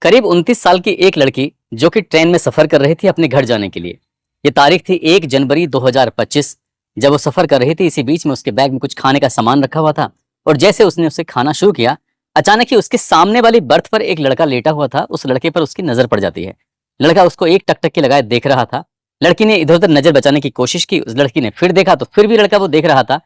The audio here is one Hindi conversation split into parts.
करीब 29 साल की एक लड़की जो कि ट्रेन में सफर कर रही थी अपने घर जाने के लिए। ये तारीख थी 1 जनवरी 2025। जब वो सफर कर रही थी, इसी बीच में उसके बैग में कुछ खाने का सामान रखा हुआ था और जैसे उसने उसे खाना शुरू किया, अचानक ही उसके सामने वाली बर्थ पर एक लड़का लेटा हुआ था। उस लड़के पर उसकी नजर पड़ जाती है। लड़का उसको एक टकटक के लगाए देख रहा था। लड़की ने इधर उधर नजर बचाने की कोशिश की। उस लड़की ने फिर देखा तो फिर भी लड़का वो देख रहा था।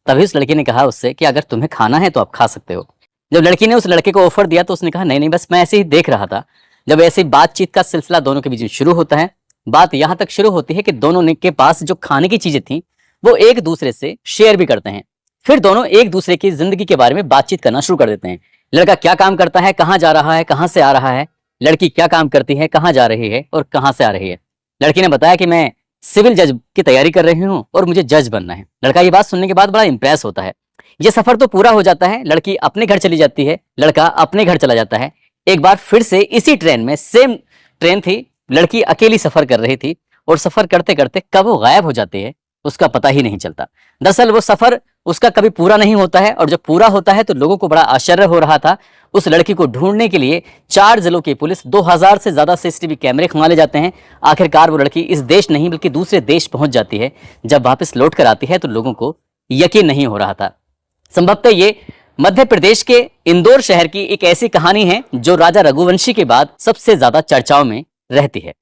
तभी उस लड़की ने कहा उससे कि अगर तुम्हें खाना है तो आप खा सकते हो। जब लड़की ने उस लड़के को ऑफर दिया तो उसने कहा नहीं नहीं, बस मैं ऐसे ही देख रहा था। जब ऐसे ही बातचीत का सिलसिला दोनों के बीच में शुरू होता है। बात यहां तक शुरू होती है कि दोनों ने के पास जो खाने की चीजें थी वो एक दूसरे से शेयर भी करते हैं। फिर दोनों एक दूसरे की जिंदगी के बारे में बातचीत करना शुरू कर देते हैं। लड़का क्या काम करता है, कहाँ जा रहा है, कहाँ से आ रहा है। लड़की क्या काम करती है, कहाँ जा रही है और कहाँ से आ रही है। लड़की ने बताया कि मैं सिविल जज की तैयारी कर रही हूँ और मुझे जज बनना है। लड़का ये बात सुनने के बाद बड़ा इंप्रेस होता है। ये सफर तो पूरा हो जाता है। लड़की अपने घर चली जाती है, लड़का अपने घर चला जाता है। एक बार फिर से इसी ट्रेन में, सेम ट्रेन थी, लड़की अकेली सफर कर रही थी और सफर करते करते कब वो गायब हो जाती है उसका पता ही नहीं चलता। दरअसल वो सफर उसका कभी पूरा नहीं होता है और जब पूरा होता है तो लोगों को बड़ा आश्चर्य हो रहा था। उस लड़की को ढूंढने के लिए 4 जिलों की पुलिस, 2000 से ज्यादा सीसीटीवी कैमरे खंगाले जाते हैं। आखिरकार वो लड़की इस देश नहीं बल्कि दूसरे देश पहुंच जाती है। जब वापस लौट कर आती है तो लोगों को यकीन नहीं हो रहा था। संभवतः ये मध्य प्रदेश के इंदौर शहर की एक ऐसी कहानी है जो राजा रघुवंशी के बाद सबसे ज्यादा चर्चाओं में रहती है।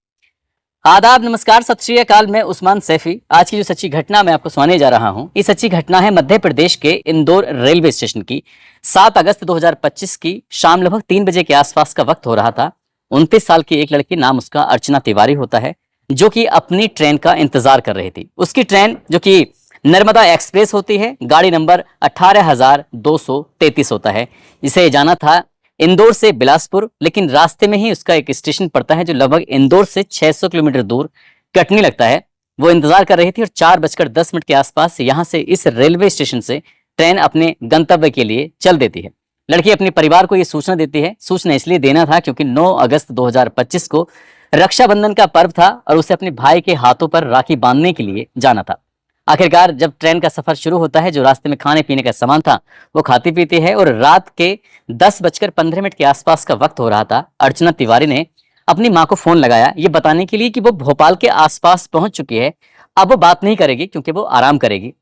आदाब, नमस्कार, सत श्री अकाल। मैं उस्मान सैफी। आज की जो सच्ची घटना मैं आपको सुनाने जा रहा हूं, ये सच्ची घटना है मध्य प्रदेश के इंदौर रेलवे स्टेशन की। 7 अगस्त 2025 की शाम लगभग 3 बजे के आसपास का वक्त हो रहा था। 29 साल की एक लड़की, नाम उसका अर्चना तिवारी होता है, जो कि अपनी ट्रेन का इंतजार कर रही थी। उसकी ट्रेन जो कि नर्मदा एक्सप्रेस होती है, गाड़ी नंबर 18,233 होता है। इसे जाना था इंदौर से बिलासपुर, लेकिन रास्ते में ही उसका एक स्टेशन पड़ता है जो लगभग इंदौर से 600 किलोमीटर दूर कटनी लगता है। वो इंतजार कर रही थी और 4:10 के आसपास यहां से इस रेलवे स्टेशन से ट्रेन अपने गंतव्य के लिए चल देती है। लड़की अपने परिवार को ये सूचना देती है। सूचना इसलिए देना था क्योंकि 9 अगस्त 2025 को रक्षाबंधन का पर्व था और उसे अपने भाई के हाथों पर राखी बांधने के लिए जाना था। आखिरकार जब ट्रेन का सफर शुरू होता है, जो रास्ते में खाने पीने का सामान था वो खाती पीती है और रात के 10:15 के आसपास का वक्त हो रहा था। अर्चना तिवारी ने अपनी माँ को फोन लगाया ये बताने के लिए कि वो भोपाल के आसपास पहुंच चुकी है। अब वो बात नहीं करेगी क्योंकि वो आराम करेगी।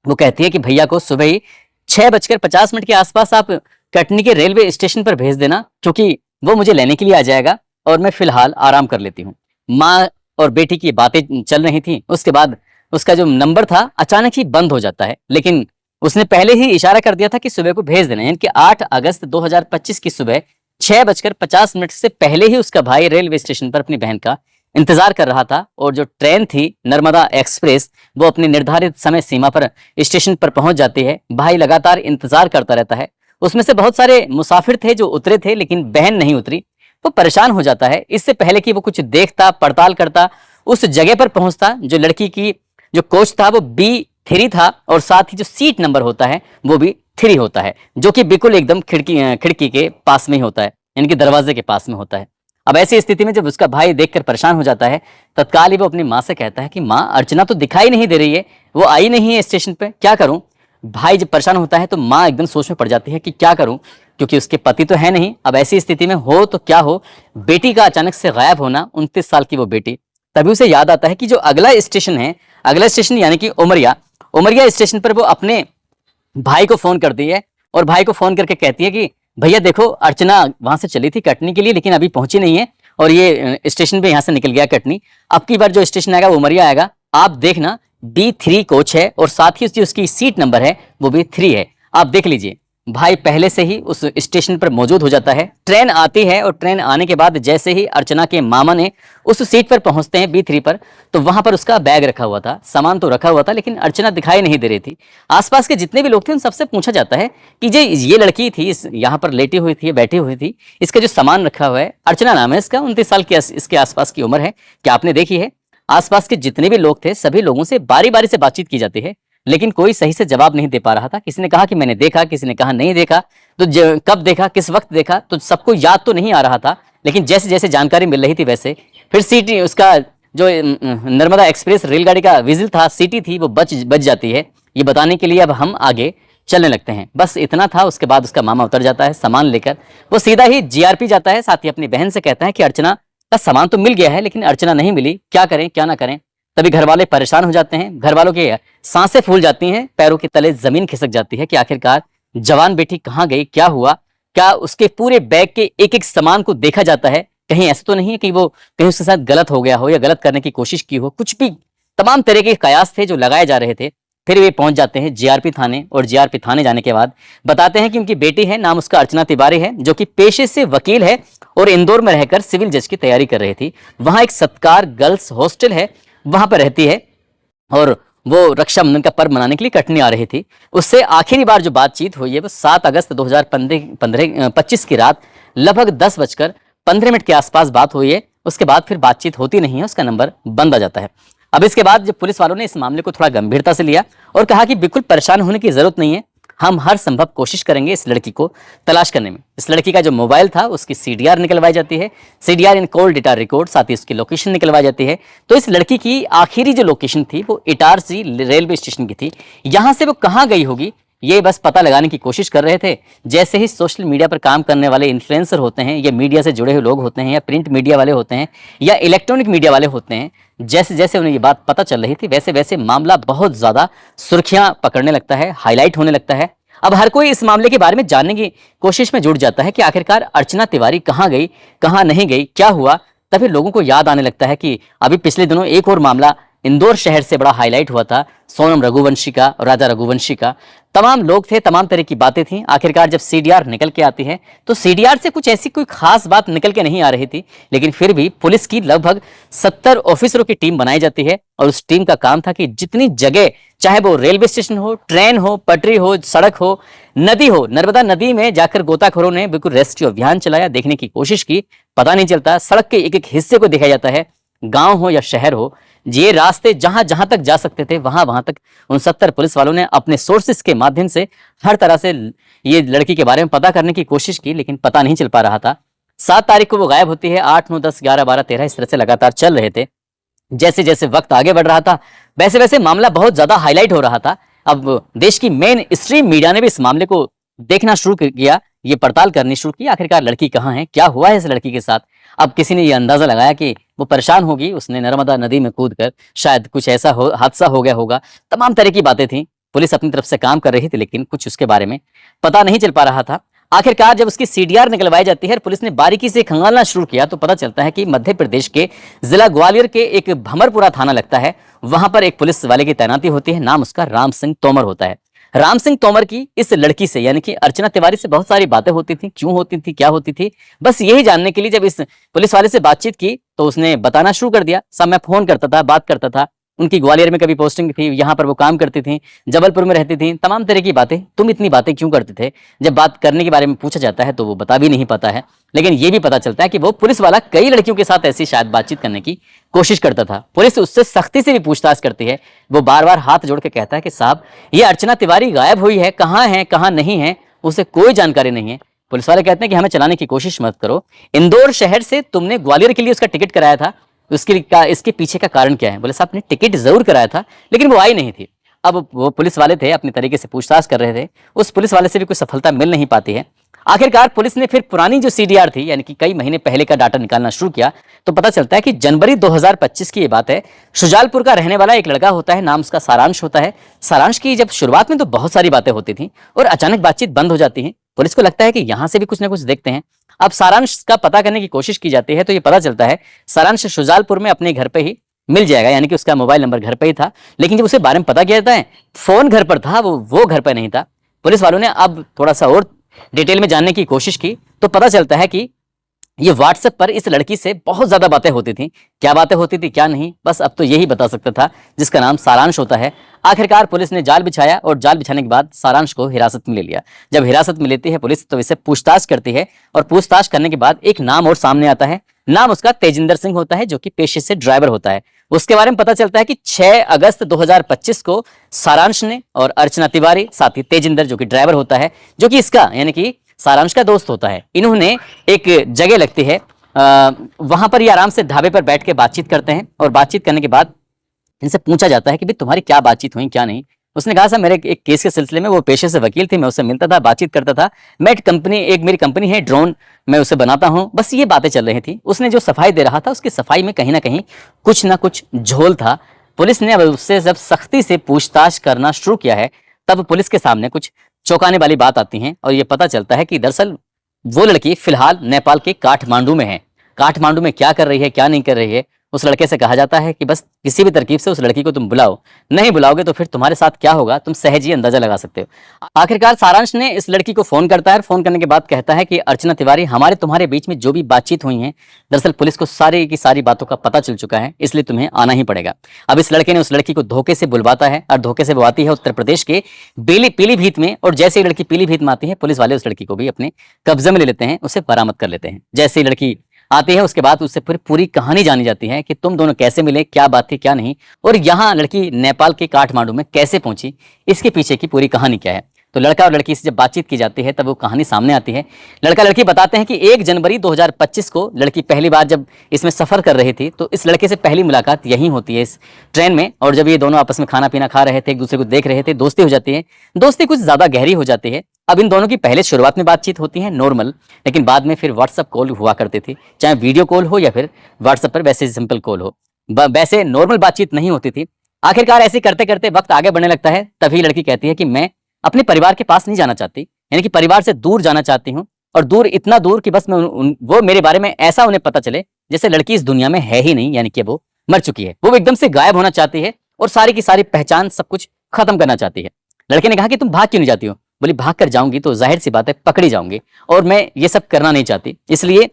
वो कहती है कि भैया को सुबह ही 6:50 के आसपास आप कटनी के रेलवे स्टेशन पर भेज देना, क्योंकि वो मुझे लेने के लिए आ जाएगा और मैं फिलहाल आराम कर लेती हूँ। माँ और बेटी की बातें चल रही थी। उसके बाद उसका जो नंबर था अचानक ही बंद हो जाता है, लेकिन उसने पहले ही इशारा कर दिया था कि सुबह को भेज देना, यानी कि 8 अगस्त 2025 की सुबह 6:50 से पहले ही उसका भाई रेलवे स्टेशन पर अपनी बहन का इंतजार कर रहा था। और जो ट्रेन थी नर्मदा एक्सप्रेस, वो अपनी निर्धारित समय सीमा पर स्टेशन पर पहुंच जाती है। भाई लगातार इंतजार करता रहता है। उसमें से बहुत सारे मुसाफिर थे जो उतरे थे, लेकिन बहन नहीं उतरी। वो परेशान हो जाता है। इससे पहले कि वो कुछ देखता पड़ताल करता, उस जगह पर पहुंचता जो लड़की की जो कोच था वो B3 था और साथ ही जो सीट नंबर होता है वो भी 3 होता है, जो कि बिल्कुल एकदम खिड़की के पास में ही होता है, यानी कि दरवाजे के पास में होता है। अब ऐसी स्थिति में जब उसका भाई देखकर परेशान हो जाता है, तत्काल ही वो अपनी माँ से कहता है कि माँ, अर्चना तो दिखाई नहीं दे रही है, वो आई नहीं है स्टेशन पे, क्या करूं। भाई जब परेशान होता है तो माँ एकदम सोच में पड़ जाती है कि क्या करूं, क्योंकि उसके पति तो है नहीं। अब ऐसी स्थिति में हो तो क्या हो, बेटी का अचानक से गायब होना, 29 साल की वो बेटी। तभी उसे याद आता है कि जो अगला स्टेशन है, अगला स्टेशन यानी कि उमरिया स्टेशन पर वो अपने भाई को फोन करती है और भाई को फोन करके कहती है कि भैया देखो, अर्चना वहां से चली थी कटनी के लिए, लेकिन अभी पहुंची नहीं है और ये स्टेशन पे यहाँ से निकल गया कटनी। अब की बार जो स्टेशन आएगा वो उमरिया आएगा, आप देखना B3 कोच है और साथ ही उसकी सीट नंबर है वो भी 3 है, आप देख लीजिए। भाई पहले से ही उस स्टेशन पर मौजूद हो जाता है। ट्रेन आती है और ट्रेन आने के बाद जैसे ही अर्चना के मामा ने उस सीट पर पहुंचते हैं B3 पर, तो वहां पर उसका बैग रखा हुआ था, सामान तो रखा हुआ था, लेकिन अर्चना दिखाई नहीं दे रही थी। आसपास के जितने भी लोग थे उन सबसे पूछा जाता है कि ये लड़की थी, यहाँ पर लेटी हुई थी, बैठी हुई थी, इसका जो सामान रखा हुआ है, अर्चना नाम है इसका, 29 साल की इसके आसपास की उम्र है, क्या आपने देखी है। आसपास के जितने भी लोग थे सभी लोगों से बारी बारी से बातचीत की जाती है, लेकिन कोई सही से जवाब नहीं दे पा रहा था। किसी ने कहा कि मैंने देखा, किसी ने कहा नहीं देखा, तो कब देखा, किस वक्त देखा, तो सबको याद तो नहीं आ रहा था। लेकिन जैसे जैसे जानकारी मिल रही थी वैसे फिर सीटी, उसका जो नर्मदा एक्सप्रेस रेलगाड़ी का विजिल था, सीटी थी, वो बच जाती है। ये बताने के लिए अब हम आगे चलने लगते हैं। बस इतना था। उसके बाद उसका मामा उतर जाता है सामान लेकर, वो सीधा ही जीआरपी जाता है। साथ ही अपनी बहन से कहता है कि अर्चना का सामान तो मिल गया है लेकिन अर्चना नहीं मिली, क्या करें क्या ना करें। तभी घर वाले परेशान हो जाते हैं, घर वालों की सांसें फूल जाती हैं, पैरों के तले जमीन खिसक जाती है कि आखिरकार जवान बेटी कहाँ गई, क्या हुआ, क्या उसके पूरे बैग के एक एक सामान को देखा जाता है, कहीं ऐसा तो नहीं है कि वो कहीं उसके साथ गलत हो गया हो या गलत करने की कोशिश की हो। कुछ भी तमाम तरह के कयास थे जो लगाए जा रहे थे। फिर वे पहुंच जाते हैं जीआरपी थाने, और जीआरपी थाने जाने के बाद बताते हैं कि उनकी बेटी है, नाम उसका अर्चना तिवारी है, जो कि पेशे से वकील है और इंदौर में रहकर सिविल जज की तैयारी कर रही थी। वहां एक सत्कार गर्ल्स हॉस्टल है, वहां पर रहती है और वो रक्षाबंधन का पर्व मनाने के लिए कटनी आ रही थी। उससे आखिरी बार जो बातचीत हुई है वो 7 अगस्त 2025 की रात लगभग 10:15 के आसपास बात हुई है। उसके बाद फिर बातचीत होती नहीं है, उसका नंबर बंद आ जाता है। अब इसके बाद जब पुलिस वालों ने इस मामले को थोड़ा गंभीरता से लिया और कहा कि बिल्कुल परेशान होने की जरूरत नहीं है, हम हर संभव कोशिश करेंगे इस लड़की को तलाश करने में। इस लड़की का जो मोबाइल था उसकी सीडीआर निकलवाई जाती है, सीडीआर इन कॉल डेटा रिकॉर्ड, साथ ही उसकी लोकेशन निकलवाई जाती है। तो इस लड़की की आखिरी जो लोकेशन थी वो इटारसी रेलवे स्टेशन की थी। यहां से वो कहां गई होगी ये बस पता लगाने की कोशिश कर रहे थे। जैसे ही सोशल मीडिया पर काम करने वाले इन्फ्लुएंसर होते हैं, या मीडिया से जुड़े हुए लोग होते हैं, या प्रिंट मीडिया वाले होते हैं, या इलेक्ट्रॉनिक मीडिया वाले होते हैं, जैसे जैसे उन्हें ये बात पता चल रही थी वैसे वैसे मामला बहुत ज्यादा सुर्खियां पकड़ने लगता है, हाईलाइट होने लगता है। अब हर कोई इस मामले के बारे में जानने की कोशिश में जुट जाता है कि आखिरकार अर्चना तिवारी कहाँ गई, कहाँ नहीं गई, क्या हुआ। तभी लोगों को याद आने लगता है कि अभी पिछले दिनों एक और मामला इंदौर शहर से बड़ा हाईलाइट हुआ था, सोनम रघुवंशी का और राजा रघुवंशी का। तमाम लोग थे, तमाम तरह की बातें थी। आखिरकार जब सीडीआर निकल के आती है तो सीडीआर से कुछ ऐसी कोई खास बात निकल के नहीं आ रही थी, लेकिन फिर भी पुलिस की लगभग 70 ऑफिसरों की टीम बनाई जाती है और उस टीम का काम था कि जितनी जगह, चाहे वो रेलवे स्टेशन हो, ट्रेन हो, पटरी हो, सड़क हो, नदी हो, नर्मदा नदी में जाकर गोताखोरों ने बिल्कुल रेस्क्यू अभियान चलाया, देखने की कोशिश की। पता नहीं चलता, सड़क के एक एक हिस्से को देखा जाता है, गांव हो या शहर हो, ये रास्ते जहां जहां तक जा सकते थे वहां वहां तक उन 70 पुलिस वालों ने अपने सोर्सेस के माध्यम से हर तरह से ये लड़की के बारे में पता करने की कोशिश की, लेकिन पता नहीं चल पा रहा था। 7 तारीख को वो गायब होती है। 8, 9, 10, 11, 12, 13 इस तरह से लगातार चल रहे थे। जैसे जैसे वक्त आगे बढ़ रहा था वैसे वैसे मामला बहुत ज्यादा हाईलाइट हो रहा था। अब देश की मेन स्ट्रीम मीडिया ने भी इस मामले को देखना शुरू किया, ये पड़ताल करनी शुरू की, आखिरकार लड़की कहाँ है, क्या हुआ है इस लड़की के साथ। अब किसी ने ये अंदाजा लगाया कि वो परेशान होगी, उसने नर्मदा नदी में कूदकर शायद कुछ ऐसा हादसा हो गया होगा। तमाम तरह की बातें थी। पुलिस अपनी तरफ से काम कर रही थी लेकिन कुछ उसके बारे में पता नहीं चल पा रहा था। आखिरकार जब उसकी सीडीआर निकलवाई जाती है और पुलिस ने बारीकी से खंगालना शुरू किया तो पता चलता है कि मध्य प्रदेश के जिला ग्वालियर के एक भमरपुरा थाना लगता है, वहां पर एक पुलिस वाले की तैनाती होती है। नाम उसका राम सिंह तोमर होता है। राम सिंह तोमर की इस लड़की से यानी कि अर्चना तिवारी से बहुत सारी बातें होती थी। क्यों होती थी, क्या होती थी, बस यही जानने के लिए जब इस पुलिस वाले से बातचीत की तो उसने बताना शुरू कर दिया। सब मैं फोन करता था, बात करता था, उनकी ग्वालियर में कभी पोस्टिंग थी, यहाँ पर वो काम करती थी, जबलपुर में रहती थी, तमाम तरह की बातें। तुम इतनी बातें क्यों करते थे? जब बात करने के बारे में पूछा जाता है तो वो बता भी नहीं पाता है, लेकिन ये भी पता चलता है कि वो पुलिस वाला कई लड़कियों के साथ ऐसी शायद बातचीत करने की कोशिश करता था। पुलिस उससे सख्ती से भी पूछताछ करती है। वो बार बार हाथ जोड़ के कहता है कि साहब ये अर्चना तिवारी गायब हुई है, कहाँ है कहाँ नहीं है उसे कोई जानकारी नहीं है। पुलिस वाले कहते हैं कि हमें चलाने की कोशिश मत करो, इंदौर शहर से तुमने ग्वालियर के लिए उसका टिकट कराया था, इसके पीछे का कारण क्या है? बोले साहब ने टिकट जरूर कराया था लेकिन वो आई नहीं थी। अब वो पुलिस वाले थे, अपने तरीके से पूछताछ कर रहे थे, उस पुलिस वाले से भी कोई सफलता मिल नहीं पाती है। आखिरकार पुलिस ने फिर पुरानी जो सीडीआर थी यानी कि कई महीने पहले का डाटा निकालना शुरू किया तो पता चलता है कि जनवरी 2025 की ये बात है। शुजालपुर का रहने वाला एक लड़का होता है, नाम उसका सारांश होता है। सारांश की जब शुरुआत में तो बहुत सारी बातें होती थी और अचानक बातचीत बंद हो जाती है। पुलिस को लगता है कि यहां से भी कुछ ना कुछ देखते हैं। अब सारांश का पता करने की कोशिश की जाती है तो ये पता चलता है सारांश शुजालपुर में अपने घर पे ही मिल जाएगा, यानी कि उसका मोबाइल नंबर घर पे ही था। लेकिन जब उसे बारे में पता किया जाता है, फोन घर पर था, वो घर पे नहीं था। पुलिस वालों ने अब थोड़ा सा और डिटेल में जानने की कोशिश की तो पता चलता है कि ये व्हाट्सएप पर इस लड़की से बहुत ज्यादा बातें होती थी। क्या बातें होती थी क्या नहीं, बस अब तो यही बता सकता था जिसका नाम सारांश होता है। आखिरकार पुलिस ने जाल बिछाया और जाल बिछाने के बाद सारांश को हिरासत में ले लिया। जब हिरासत में लेती है पुलिस तो इसे पूछताछ करती है और पूछताछ करने के बाद एक नाम और सामने आता है। नाम उसका तेजिंदर सिंह होता है जो कि पेशे से ड्राइवर होता है। उसके बारे में पता चलता है कि 6 अगस्त 2025 को सारांश ने और अर्चना तिवारी, साथ ही तेजिंदर जो कि ड्राइवर होता है, जो कि इसका यानी कि सारांश का दोस्त होता है, इन्होंने एक जगह लगती है वहां पर ये आराम से ढाबे पर बैठ के बातचीत करते हैं। और बातचीत करने के बाद इनसे पूछा जाता है कि भाई तुम्हारी क्या बातचीत हुई क्या नहीं। उसने कहा सर मेरे एक केस के सिलसिले में, वो पेशे से वकील थी, मैं उससे मिलता था, बातचीत करता था, मैं एक मेरी कंपनी है ड्रोन, मैं उसे बनाता हूं, बस ये बातें चल रही थी। उसने जो सफाई दे रहा था उसकी सफाई में कहीं ना कहीं कुछ ना कुछ झोल था। पुलिस ने अब उससे जब सख्ती से पूछताछ करना शुरू किया है, तब पुलिस के सामने कुछ चौंकाने वाली बात आती है और ये पता चलता है कि दरअसल वो लड़की फिलहाल नेपाल के काठमांडू में है। काठमांडू में क्या कर रही है, क्या नहीं कर रही है, उस लड़के से कहा जाता है कि बस किसी भी तरकीब से उस लड़की को तुम बुलाओ, नहीं बुलाओगे तो फिर तुम्हारे साथ क्या होगा तुम सहज ही अंदाजा लगा सकते हो। आखिरकार सारांश ने इस लड़की को फोन करता है, फोन करने के बाद कहता है कि अर्चना तिवारी, हमारे तुम्हारे बीच में जो भी बातचीत हुई है, दरअसल पुलिस को सारी की सारी बातों का पता चल चुका है, इसलिए तुम्हें आना ही पड़ेगा। अब इस लड़के ने उस लड़की को धोखे से बुलवाता है और धोखे से बुलवाती है उत्तर प्रदेश के पीलीभीत में। और जैसे ही लड़की पीलीभीत में आती है, पुलिस वाले उस लड़की को भी अपने कब्जे में ले लेते हैं, उसे बरामद कर लेते हैं। जैसे ही लड़की आती है उसके बाद उससे फिर पूरी कहानी जानी जाती है कि तुम दोनों कैसे मिले, क्या बात थी क्या नहीं, और यहाँ लड़की नेपाल के काठमांडू में कैसे पहुंची, इसके पीछे की पूरी कहानी क्या है। तो लड़का और लड़की से जब बातचीत की जाती है तब वो कहानी सामने आती है। लड़का लड़की बताते हैं कि 1 जनवरी 2025 को लड़की पहली बार जब इसमें सफर कर रही थी तो इस लड़के से पहली मुलाकात यहीं होती है, इस ट्रेन में। और जब ये दोनों आपस में खाना पीना खा रहे थे, एक दूसरे को देख रहे थे, दोस्ती हो जाती है। दोस्ती कुछ ज्यादा गहरी हो जाती है। अब इन दोनों की पहले शुरुआत में बातचीत होती है नॉर्मल, लेकिन बाद में फिर व्हाट्सएप कॉल हुआ करती थी, चाहे वीडियो कॉल हो या फिर व्हाट्सएप पर वैसे सिंपल कॉल हो, वैसे नॉर्मल बातचीत नहीं होती थी। आखिरकार ऐसे करते करते वक्त आगे बढ़ने लगता है। तभी लड़की कहती है कि मैं अपने परिवार के पास नहीं जाना चाहती, यानी कि परिवार से दूर जाना चाहती हूँ, और दूर इतना दूर कि बस मैं वो मेरे बारे में ऐसा उन्हें पता चले जैसे लड़की इस दुनिया में है ही नहीं, यानी कि वो मर चुकी है। वो एकदम से गायब होना चाहती है और सारी की सारी पहचान सब कुछ खत्म करना चाहती है। लड़के ने कहा कि तुम भाग क्यों नहीं जाती हो? बोली भाग कर जाऊंगी तो जाहिर सी बात है पकड़ी जाऊंगी, और मैं ये सब करना नहीं चाहती, इसलिए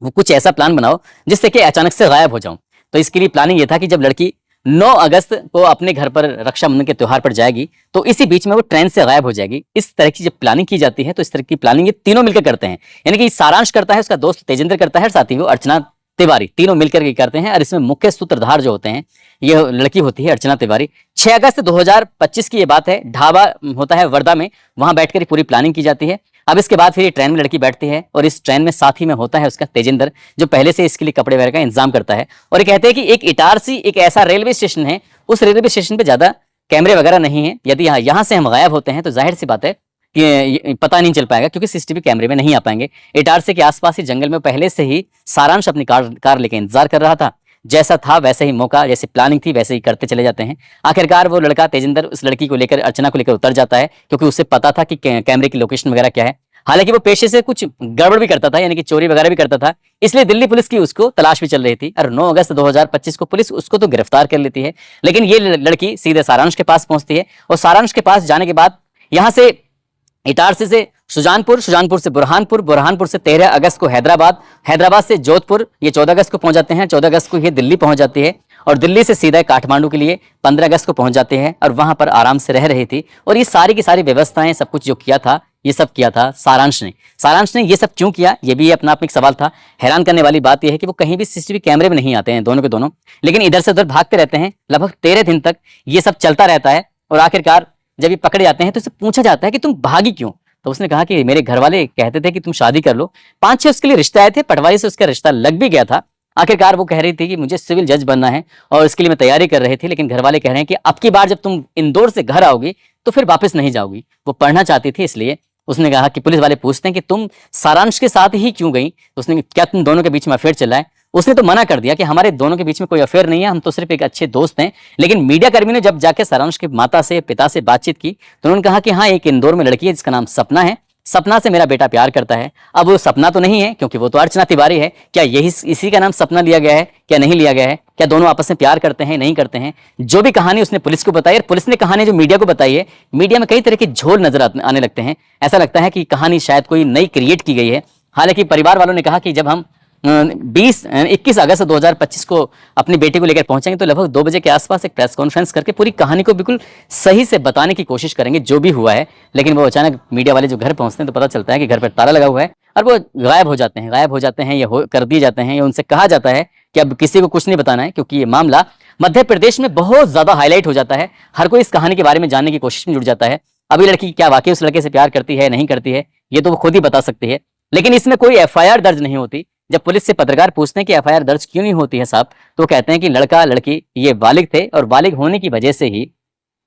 वो कुछ ऐसा प्लान बनाओ जिससे कि अचानक से गायब हो जाऊं। तो इसके लिए प्लानिंग ये था कि जब लड़की 9 अगस्त को अपने घर पर रक्षाबंधन के त्योहार पर जाएगी तो इसी बीच में वो ट्रेन से गायब हो जाएगी। इस तरह की जब प्लानिंग की जाती है तो इस तरह की प्लानिंग ये तीनों मिलकर करते हैं, यानी कि सारांश करता है, उसका दोस्त तेजेंद्र करता है, साथ ही वो अर्चना तिवारी, तीनों मिलकर के करते हैं। और इसमें मुख्य सूत्रधार जो होते हैं ये लड़की होती है अर्चना तिवारी। 6 अगस्त 2025 की ये बात है, ढाबा होता है वर्धा में, वहां बैठकर पूरी प्लानिंग की जाती है। अब इसके बाद फिर ये ट्रेन में लड़की बैठती है और इस ट्रेन में साथ ही में होता है उसका तेजेंद्र, जो पहले से इसके लिए कपड़े वगैरह का इंतजाम करता है। और ये कहते हैं कि एक इटारसी एक ऐसा रेलवे स्टेशन है, उस रेलवे स्टेशन पे ज्यादा कैमरे वगैरह नहीं है, यदि यहाँ से हम गायब होते हैं तो जाहिर सी बात है कि पता नहीं चल पाएगा, क्योंकि सीसीटीवी कैमरे में नहीं आ पाएंगे। इटारसी के आसपास ही जंगल में पहले से ही सारांश अपनी कार लेके इंतजार कर रहा था। जैसा था वैसे ही मौका, जैसे प्लानिंग थी वैसे ही करते चले जाते हैं। आखिरकार वो लड़का तेजेंद्र उस लड़की को लेकर, अर्चना को लेकर उतर जाता है, क्योंकि उसे पता था कि कैमरे की लोकेशन वगैरह क्या है। हालांकि वो पेशे से कुछ गड़बड़ भी करता था, यानी कि चोरी वगैरह भी करता था, इसलिए दिल्ली पुलिस की उसको तलाश भी चल रही थी। और 9 अगस्त 2025 को पुलिस उसको तो गिरफ्तार कर लेती है, लेकिन ये लड़की सीधे सारांश के पास पहुंचती है। और सारांश के पास जाने के बाद यहाँ से इटारसी से सुजानपुर, सुजानपुर से बुरहानपुर, बुरहानपुर से 13 अगस्त को हैदराबाद, हैदराबाद से जोधपुर, ये 14 अगस्त को पहुंच जाते हैं, 14 अगस्त को ये दिल्ली पहुंच जाती है। और दिल्ली से सीधा काठमांडू के लिए 15 अगस्त को पहुंच जाते हैं और वहां पर आराम से रह रही थी। और ये सारी की सारी व्यवस्थाएं सब कुछ जो किया था, ये सब किया था सारांश ने। सारांश ने ये सब क्यों किया, ये भी अपना आप में एक सवाल था। हैरान करने वाली बात यह है कि वो कहीं भी सीसीटीवी कैमरे में नहीं आते हैं दोनों के दोनों, लेकिन इधर से उधर भागते रहते हैं। लगभग 13 दिन तक ये सब चलता रहता है। और आखिरकार जब ये पकड़े जाते हैं तो इससे पूछा जाता है कि तुम भागी क्यों? तो उसने कहा कि मेरे घर वाले कहते थे कि तुम शादी कर लो। 5-6 उसके लिए रिश्ते आए थे, पटवारी से उसका रिश्ता लग भी गया था। आखिरकार वो कह रही थी कि मुझे सिविल जज बनना है और इसके लिए मैं तैयारी कर रही थी, लेकिन घर वाले कह रहे हैं कि अब की बार जब तुम इंदौर से घर आओगी तो फिर वापस नहीं जाओगी। वो पढ़ना चाहती थी, इसलिए उसने कहा कि पुलिस वाले पूछते हैं कि तुम सारांश के साथ ही क्यों गई? तो उसने क्या तुम दोनों के बीच में अफेयर चला है? उसने तो मना कर दिया कि हमारे दोनों के बीच में कोई अफेयर नहीं है, हम तो सिर्फ एक अच्छे दोस्त हैं। लेकिन मीडिया कर्मी ने जब जाके सारांश के माता से, पिता से बातचीत की तो उन्होंने कहा कि हाँ, एक इंदौर में लड़की है जिसका नाम सपना है, सपना से मेरा बेटा प्यार करता है। अब वो सपना तो नहीं है क्योंकि वो तो अर्चना तिवारी है। क्या यही इसी का नाम सपना लिया गया है, क्या नहीं लिया गया है? क्या दोनों आपस में प्यार करते हैं, नहीं करते हैं? जो भी कहानी उसने पुलिस को बताई और पुलिस ने कहानी जो मीडिया को बताई है, मीडिया में कई तरह के झोल नजर आने लगते हैं। ऐसा लगता है कि कहानी शायद कोई नई क्रिएट की गई है। हालांकि परिवार वालों ने कहा कि जब हम 21 अगस्त 2025 को अपनी बेटी को लेकर पहुंचेंगे तो लगभग 2 बजे के आसपास एक प्रेस कॉन्फ्रेंस करके पूरी कहानी को बिल्कुल सही से बताने की कोशिश करेंगे जो भी हुआ है। लेकिन वो अचानक मीडिया वाले जो घर पहुंचते हैं तो पता चलता है कि घर पर ताला लगा हुआ है और वो गायब हो जाते हैं, ये कर दिए जाते हैं। या उनसे कहा जाता है कि अब किसी को कुछ नहीं बताना है, क्योंकि ये मामला मध्य प्रदेश में बहुत ज्यादा हाईलाइट हो जाता है। हर कोई इस कहानी के बारे में जानने की कोशिश में जुट जाता है। अभी लड़की क्या वाकई उस लड़के से प्यार करती है, नहीं करती है, ये तो वो खुद ही बता सकती है। लेकिन इसमें कोई एफआईआर दर्ज नहीं होती। जब पुलिस से पत्रकार पूछते हैं कि एफआईआर दर्ज क्यों नहीं होती है साहब, तो कहते हैं कि लड़का लड़की ये बालिग थे और बालिग होने की वजह से ही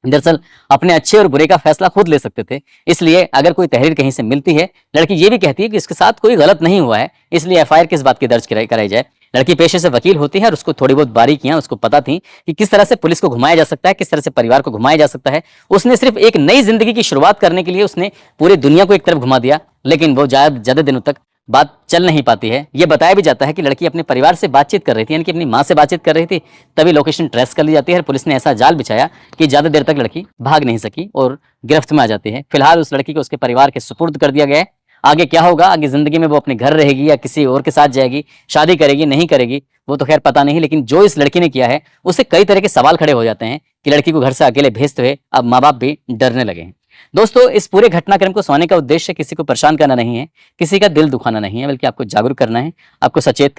दरअसल अपने अच्छे और बुरे का फैसला खुद ले सकते थे। इसलिए अगर कोई तहरीर कहीं से मिलती है, लड़की ये भी कहती है कि इसके साथ कोई गलत नहीं हुआ है, इसलिए एफआईआर किस बात की दर्ज कराई जाए। लड़की पेशे से वकील होती है और उसको थोड़ी बहुत बारीकियां उसको पता थी कि किस तरह से पुलिस को घुमाया जा सकता है, किस तरह से परिवार को घुमाया जा सकता है। उसने सिर्फ एक नई जिंदगी की शुरुआत करने के लिए उसने पूरी दुनिया को एक तरफ घुमा दिया, लेकिन वो ज्यादा दिनों तक बात चल नहीं पाती है। ये बताया भी जाता है कि लड़की अपने परिवार से बातचीत कर रही थी, यानी कि अपनी माँ से बातचीत कर रही थी, तभी लोकेशन ट्रेस कर ली जाती है और पुलिस ने ऐसा जाल बिछाया कि ज्यादा देर तक लड़की भाग नहीं सकी और गिरफ्त में आ जाती है। फिलहाल उस लड़की को उसके परिवार के सुपुर्द कर दिया गया है। आगे क्या होगा, आगे जिंदगी में वो अपने घर रहेगी या किसी और के साथ जाएगी, शादी करेगी नहीं करेगी, वो तो खैर पता नहीं। लेकिन जो इस लड़की ने किया है उससे कई तरह के सवाल खड़े हो जाते हैं कि लड़की को घर से अकेले भेजते हुए अब माँ बाप भी डरने लगे हैं। दोस्तों, इस पूरे घटनाक्रम को सुनाने का उद्देश्य किसी को परेशान करना नहीं है, किसी का दिल दुखाना नहीं है, बल्कि आपको जागरूक करना है, आपको सचेत